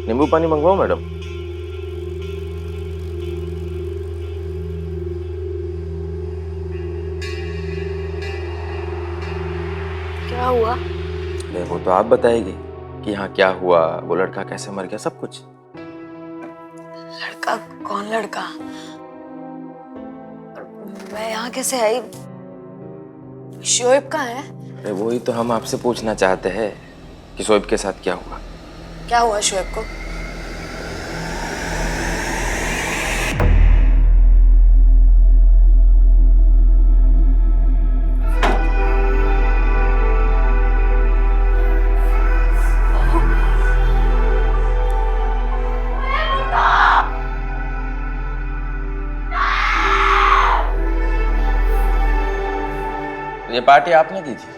नींबू पानी मंगवाओ मैडम? क्या हुआ? नहीं, वो तो आप बताएगी कि यहाँ क्या हुआ, वो लड़का कैसे मर गया, सब कुछ। लड़का? कौन लड़का? मैं यहाँ कैसे आई? शोएब कहाँ है? अरे वही तो हम आपसे पूछना चाहते हैं कि शोएब के साथ क्या हुआ। क्या हुआ शोएब को? ये पार्टी आपने दी थी?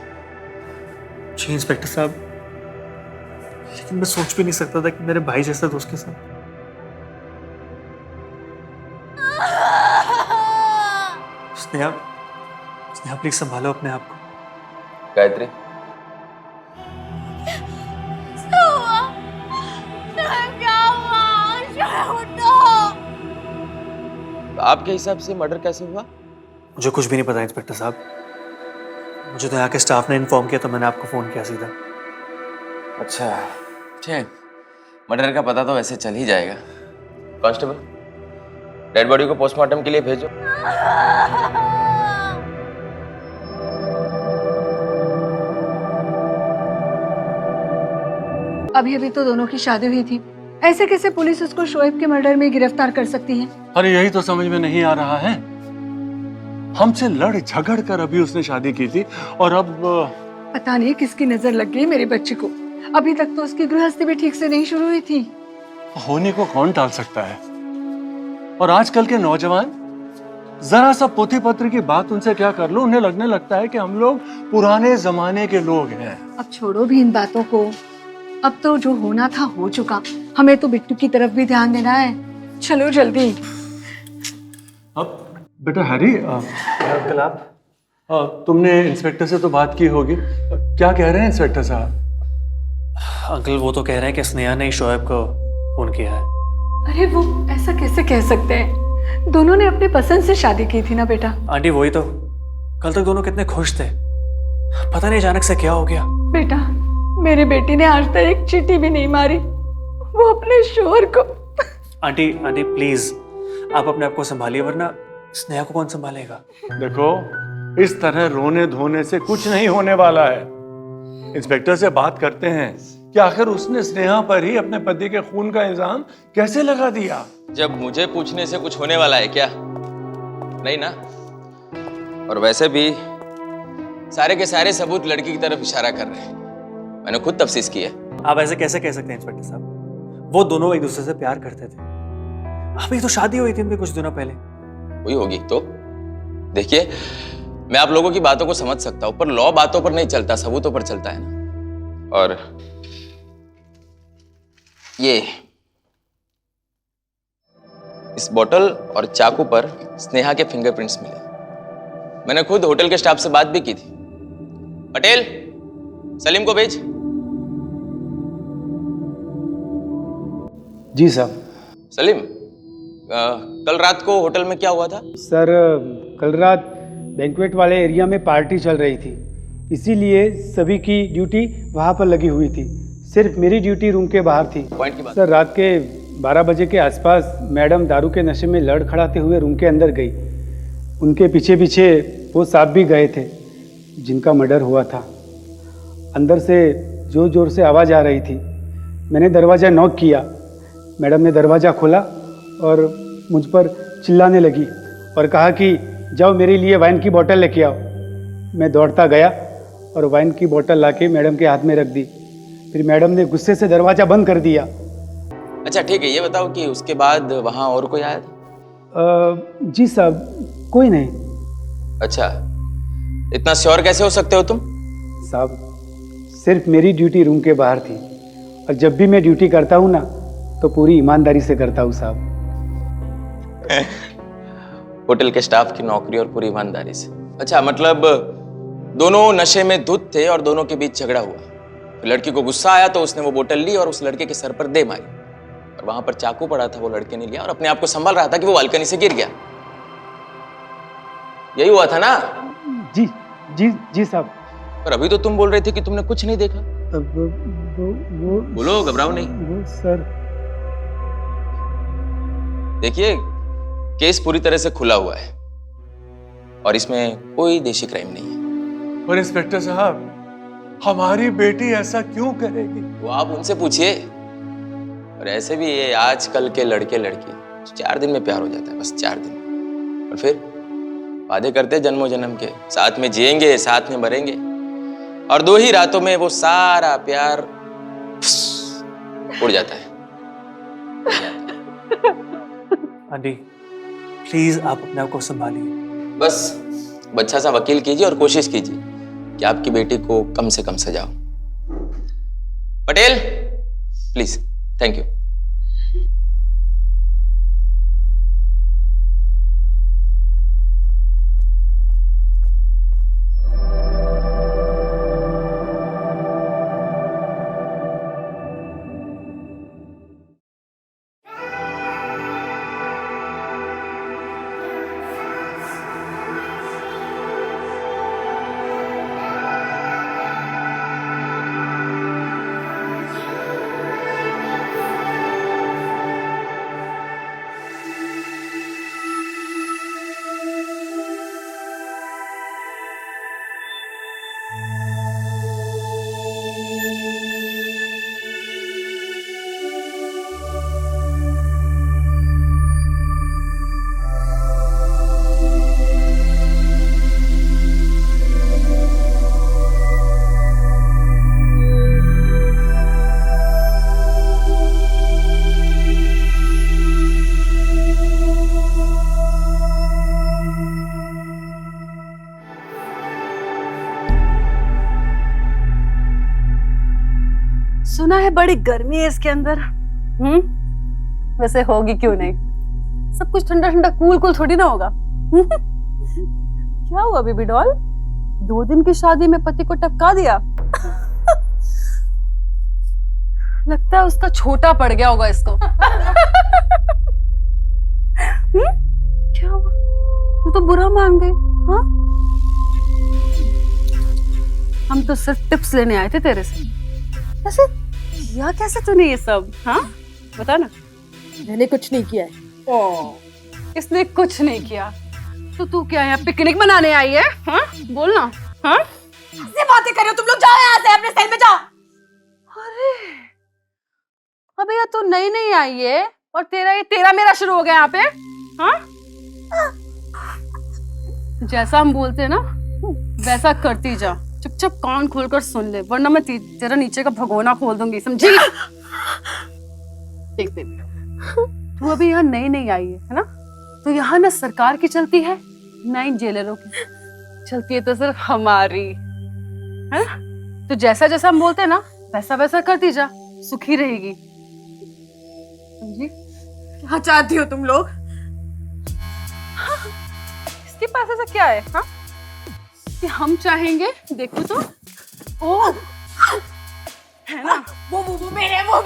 जी इंस्पेक्टर साहब, लेकिन मैं सोच भी नहीं सकता था कि मेरे भाई जैसा दोस्त के साथ। स्नेहा, स्नेहा प्लीज संभालो अपने आप को। गायत्री, तो आपके हिसाब से मर्डर कैसे हुआ? मुझे कुछ भी नहीं पता इंस्पेक्टर साहब, मुझे तो यहाँ के स्टाफ ने इन्फॉर्म किया तो मैंने आपको फोन किया सीधा। अच्छा ठीक, मर्डर का पता तो वैसे चल ही जाएगा। कांस्टेबल, डेड बॉडी को पोस्टमार्टम के लिए भेजो। अभी अभी तो दोनों की शादी हुई थी, ऐसे कैसे पुलिस उसको शोएब के मर्डर में गिरफ्तार कर सकती है? अरे यही तो समझ में नहीं आ रहा है। हमसे लड़ झगड़ कर अभी उसने शादी की थी और अब पता नहीं किसकी नजर लग गई मेरे बच्चे को। अभी तक तो उसकी गृहस्थी भी ठीक से नहीं शुरू हुई थी। होने को कौन टाल सकता है। और आजकल के नौजवान जरा सा पोथी पत्र की बात उनसे क्या कर लो, उन्हें लगने लगता है कि हम लोग पुराने जमाने के लोग हैं। अब छोड़ो भी इन बातों को, अब तो जो होना था हो चुका। हमें तो बिट्टू की तरफ भी ध्यान देना है। चलो जल्दी। अब बेटा हैरी, अंकल आप? तुमने इंस्पेक्टर से तो बात की होगी, क्या कह रहे हैं इंस्पेक्टर साहब? अंकल वो तो कह रहे हैं कि स्नेहा ने ही शोएब को फोन किया है। अरे वो ऐसा कैसे कह सकते हैं? दोनों ने अपने पसंद से शादी की थी ना बेटा। आंटी वही तो, कल तक दोनों कितने खुश थे, पता नहीं अचानक से क्या हो गया। बेटा, मेरी बेटी ने आज तक एक चींटी भी नहीं मारी, वो अपने शोहर को। आंटी आंटी प्लीज आप अपने आप को संभालिए, वरना स्नेहा को कौन संभालेगा? देखो, इस तरह रोने धोने से कुछ नहीं होने वाला है। इंस्पेक्टर से बात करते हैं कि आखिर उसने स्नेहा पर ही अपने पति के खून का इल्जाम कैसे लगा दिया। जब मुझे पूछने से कुछ होने वाला है क्या? नहीं ना। और वैसे भी सारे के सारे सबूत लड़की की तरफ इशारा कर रहे हैं। मैंने खुद तफ्तीश की है। आप ऐसे कैसे कह सकते हैं इंस्पेक्टर साहब? वो दोनों एक दूसरे से प्यार करते थे। अभी तो शादी हुई थी उनकी कुछ दिनों पहले। हुई होगी तो। देखिए, मैं आप लोगों की बातों को समझ सकता हूं, पर लॉ बातों पर नहीं चलता, सबूतों पर चलता है ना। और ये इस बोतल और चाकू पर स्नेहा के फिंगरप्रिंट्स मिले। मैंने खुद होटल के स्टाफ से बात भी की थी। पटेल, सलीम को भेज। जी साहब। सलीम, कल रात को होटल में क्या हुआ था? सर, कल रात बैंक्वेट वाले एरिया में पार्टी चल रही थी, इसीलिए सभी की ड्यूटी वहाँ पर लगी हुई थी। सिर्फ मेरी ड्यूटी रूम के बाहर थी। पॉइंट की बात। सर, रात के 12 बजे के आसपास मैडम दारू के नशे में लड़खड़ाते हुए रूम के अंदर गई। उनके पीछे पीछे वो साहब भी गए थे जिनका मर्डर हुआ था। अंदर से जोर जोर से आवाज़ आ रही थी। मैंने दरवाज़ा नॉक किया। मैडम ने दरवाज़ा खोला और मुझ पर चिल्लाने लगी और कहा कि जाओ मेरे लिए वाइन की बोतल लेके आओ। मैं दौड़ता गया और वाइन की बोतल लाके मैडम के हाथ में रख दी। फिर मैडम ने गुस्से से दरवाज़ा बंद कर दिया। अच्छा ठीक है, ये बताओ कि उसके बाद वहां और कोई आया था? जी साहब, कोई नहीं। अच्छा, इतना श्योर कैसे हो सकते हो तुम? साहब, सिर्फ मेरी ड्यूटी रूम के बाहर थी, और जब भी मैं ड्यूटी करता हूँ ना, तो पूरी ईमानदारी से करता हूँ साहब। होटल के स्टाफ की नौकरी और पूरी ईमानदारी से। अच्छा, मतलब दोनों नशे में धुत थे और दोनों के बीच झगड़ा हुआ। फिर लड़की को गुस्सा आया तो उसने वो बोतल ली और उस लड़के के सर पर दे मारी, और वहां पर चाकू पड़ा था, वो लड़के ने लिया और अपने आप को संभाल रहा था कि वो बालकनी से गिर गया। यही हुआ था ना? जी जी जी साहब। पर अभी तो तुम बोल रहे थे कि तुमने कुछ नहीं देखा। वो बोलो, घबराओ नहीं। वो सर, देखिए, केस पूरी तरह से खुला हुआ है और इसमें कोई देशी क्राइम नहीं है। पर इंस्पेक्टर साहब, हमारी बेटी ऐसा क्यों करेगी? वो आप उनसे पूछिए। और ऐसे भी ये आजकल के लड़के लड़की 4 दिन में प्यार हो जाता है, बस 4 दिन। और फिर वादे करते हैं जन्मों जन्म के, साथ में जिएंगे, साथ में मरेंगे, और 2 ही रातों में वो सारा प्यार उड़ जाता है। आंटी, प्लीज आप अपने आप को संभालिए। बस अच्छा सा वकील कीजिए और कोशिश कीजिए कि आपकी बेटी को कम से कम सजाओ। पटेल, प्लीज। Thank you. सुना है बड़ी गर्मी है इसके अंदर। वैसे होगी क्यों नहीं, सब कुछ ठंडा ठंडा कूल कूल थोड़ी ना होगा। क्या हुआ बेबी डॉल, 2 दिन की शादी में पति को टपका दिया? लगता है उसका छोटा पड़ गया होगा इसको। क्या हुआ, तू तो बुरा मान गई। हाँ, हम तो सिर्फ टिप्स लेने आए थे तेरे से। वैसे किया कैसे तूने ये सब? हाँ बता ना। मैंने कुछ नहीं किया है। ओ, इसने कुछ नहीं किया तो तू क्या यहाँ पिकनिक मनाने आई है? हाँ बोल ना। हाँ ऐसे बातें कर रहे हो तुम लोग, जाओ यहाँ से, अपने सेल में जाओ। अरे अबे यार, तू नई नई आई है और तेरा मेरा शुरू हो गया यहाँ पे। हाँ, जैसा हम बोलते हैं ना वैसा करती जा। चुपचाप कान खोलकर सुन ले, वरना मैं तेरा नीचे का भगोना खोल दूंगी, समझी? देख बेबी, तू अभी यहाँ नई नई आई है ना, तो यहाँ ना सरकार की चलती है, ना इन जेलरों की चलती है, तो सिर्फ हमारी है ना। तो जैसा जैसा हम बोलते हैं ना वैसा वैसा करती जा, सुखी रहेगी, समझी? क्या चाहती हो तुम लोग? इसके पास ऐसा क्या है? हाँ, कि हम चाहेंगे, देखो तो, ओ है ना, वो मेरे अब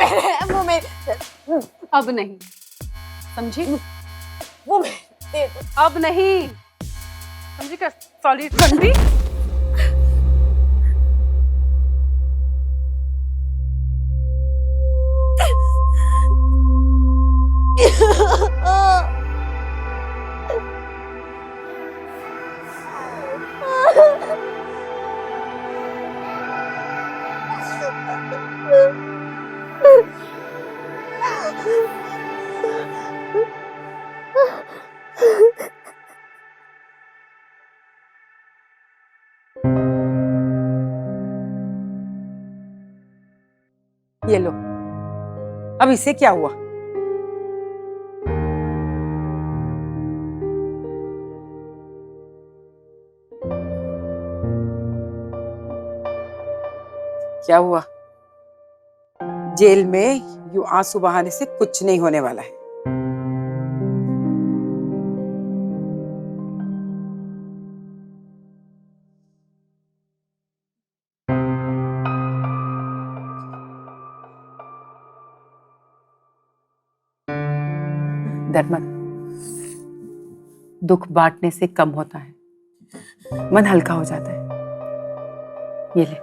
नहीं, समझी? वो मेरे अब नहीं, समझी? क्या साली ठंडी। ये लो, अब इसे क्या हुआ? क्या हुआ? जेल में यूं आंसू बहाने से कुछ नहीं होने वाला है। डर मत, दुख बांटने से कम होता है, मन हल्का हो जाता है। ये ले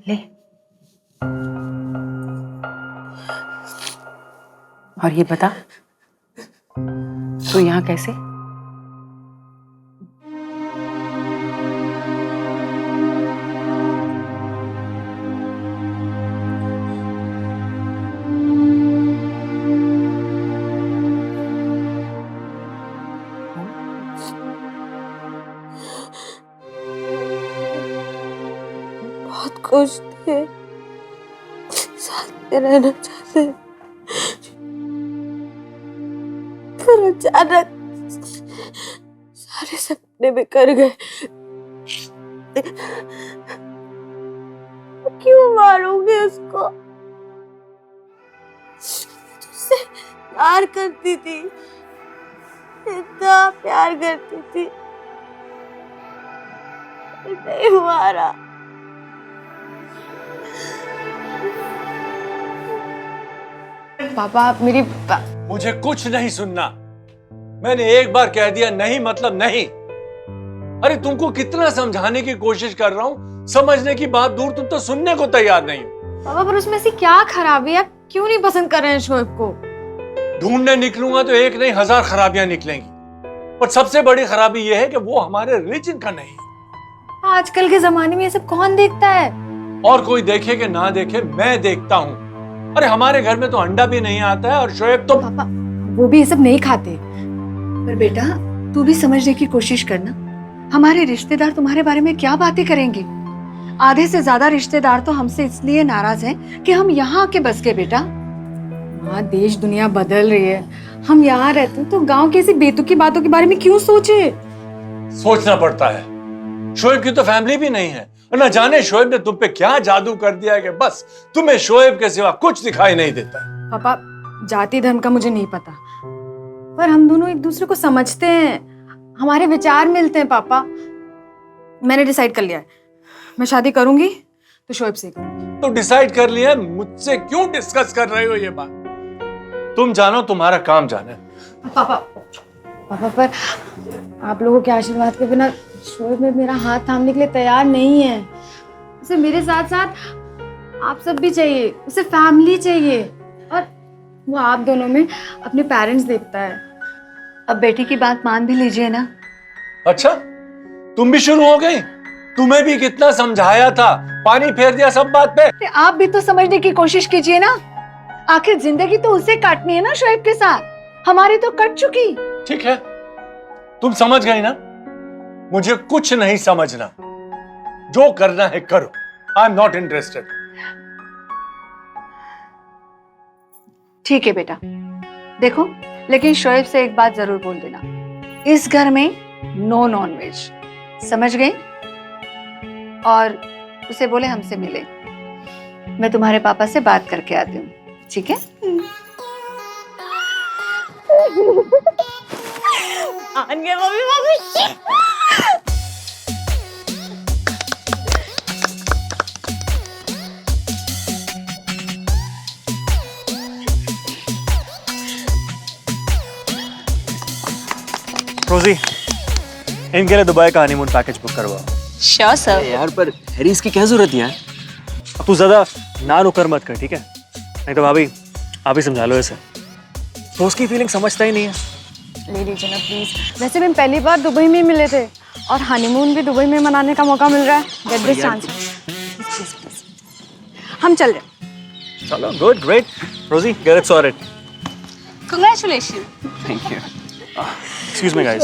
ले। और ये बता, तू यहाँ कैसे? बहुत खुश थे, साथ में रहना चाहते, पर अचानक सारे सपने बिखर गए। क्यों मारूंगी उसको? उससे प्यार करती थी, इतना प्यार करती थी, नहीं मारा। पापा आप मेरी मुझे कुछ नहीं सुनना। मैंने एक बार कह दिया नहीं मतलब नहीं। अरे तुमको कितना समझाने की कोशिश कर रहा हूं, समझने की बात दूर, तुम तो सुनने को तैयार नहीं हो। पापा पर उसमें से क्या खराबी है? आप क्यों नहीं पसंद कर रहे हैं शोएब को? ढूंढने निकलूंगा तो एक नहीं 1000 खराबियां निकलेंगी, पर सबसे बड़ी खराबी यह है कि वो हमारे रिलीजन का नहीं। आजकल के जमाने में ये सब कौन देखता है? और कोई देखे कि ना देखे, मैं देखता हूं। अरे हमारे घर में तो अंडा भी नहीं आता है, और शोएब तो पापा वो भी ये सब नहीं खाते। पर बेटा तू भी समझने की कोशिश करना, हमारे रिश्तेदार तुम्हारे बारे में क्या बातें करेंगे। आधे से ज्यादा रिश्तेदार तो हमसे इसलिए नाराज हैं कि हम यहाँ आके बस गए। बेटा हाँ, देश दुनिया बदल रही है, हम यहाँ रहते हैं तो गांव की ऐसी बेतुकी बातों के बारे में क्यों सोचे? सोचना पड़ता है। शोएब की तो फैमिली भी नहीं है, और न जाने शोएब ने तुम पे क्या जादू कर दिया है कि बस तुम्हें शोएब के सिवा कुछ दिखाई नहीं देता। पापा जाति धर्म का मुझे नहीं पता, पर हम दोनों एक दूसरे को समझते हैं, हमारे विचार मिलते हैं। पापा मैंने डिसाइड कर लिया है, मैं शादी करूंगी तो शोएब से करूंगी। तो डिसाइड कर लिया, मुझसे क्यों डिस्कस कर रहे हो ये बात? तुम जानो, तुम्हारा काम जाना है। पापा पापा पर आप लोगों के आशीर्वाद के बिना शोएब में मेरा हाथ थामने के लिए तैयार नहीं है। उसे मेरे साथ साथ आप सब भी चाहिए, उसे फैमिली चाहिए, और वो आप दोनों में अपने पेरेंट्स देखता है। अब बेटी की बात मान भी लीजिए ना। अच्छा तुम भी शुरू हो गई? तुम्हें भी कितना समझाया था, पानी फेर दिया सब बात पे। आप भी तो समझने की कोशिश कीजिए ना, आखिर जिंदगी तो उसे काटनी है ना शोएब के साथ, हमारी तो कट चुकी। ठीक है, तुम समझ गई ना, मुझे कुछ नहीं समझना, जो करना है करो। I am not interested. ठीक है बेटा, देखो लेकिन शोएब से एक बात जरूर बोल देना, इस घर में नो नॉनवेज, समझ गई? और उसे बोले हमसे मिले, मैं तुम्हारे पापा से बात करके आती हूँ, ठीक है? मान गए मम्मी, मम्मी। रोजी, इनके लिए दुबई का हनीमून पैकेज बुक करवाओ। Sure sir. यार पर हैरिस की क्या जरूरत है यार? अब तू ज्यादा ना नुकर मत कर, ठीक है? नहीं तो भाभी आप ही समझा लो इसे, तो उसकी फीलिंग समझता ही नहीं है। ले लीजिए ना प्लीज। वैसे भी हम पहली बार दुबई में मिले थे, और हनीमून भी दुबई में मनाने का मौका मिल रहा है। Get this chance. हम चल रहे। चलो गुड, ग्रेट। रोजी get it sorted. Congratulation. Thank you. Excuse me guys.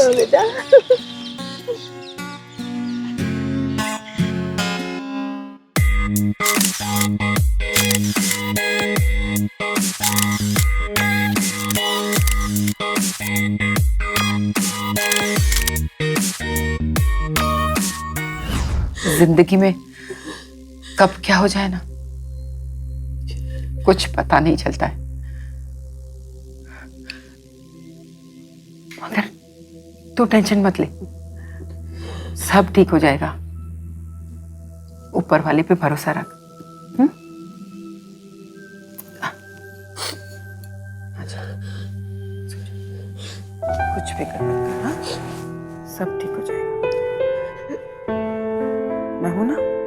जिंदगी में कब क्या हो जाए ना, कुछ पता नहीं चलता है। मगर तू टेंशन मत ले, सब ठीक हो जाएगा। ऊपर वाले पे भरोसा रख। अच्छा, कुछ भी कर मत कर, हाँ? सब ठीक हो जाएगा। मैं हूं ना।